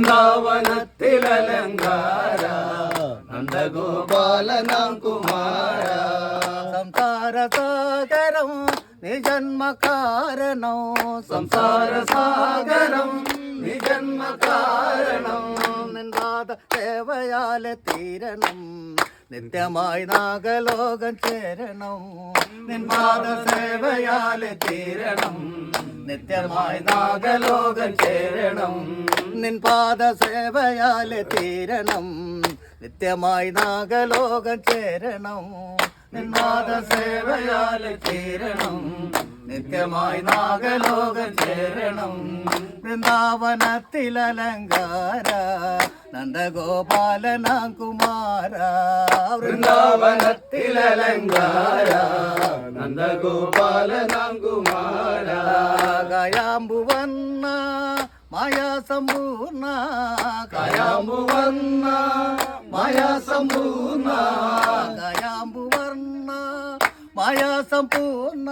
വൃന്ദാവനത്തിലലങ്കാര നന്ദഗോപാലനാം കുമാര സംസാര സാഗരം നിജന്മ കാരണം സംസാര സാഗരം നിജന്മ കാരണം നിൻപാദ സേവയാലെ തീരണം നിത്യമായി നാഗലോകം ചേരണം നിൻപാദ സേവയാലെ തീരണം നിത്യമായി നാഗലോകം ചേരണം നിൻപാദ സേവയാലെ തീരണം നിത്യമായി നാഗലോകം ചേരണം നിൻപാദ സേവയാലെ തീരണം നിത്യമായി നാഗലോകം ചേരണം വൃന്ദാവനത്തിലലങ്കാര നന്ദഗോപാലനാം കുമാര വൃന്ദാവനത്തിലലങ്കാര നന്ദഗോപാലനാം കുമാര കായാമ്പുവന്ന മായാസമ്പൂർണ കായാമ്പുവന്ന മായാസമ്പൂർണ കായാമ്പുവർണ്ണ മായാസമ്പൂർണ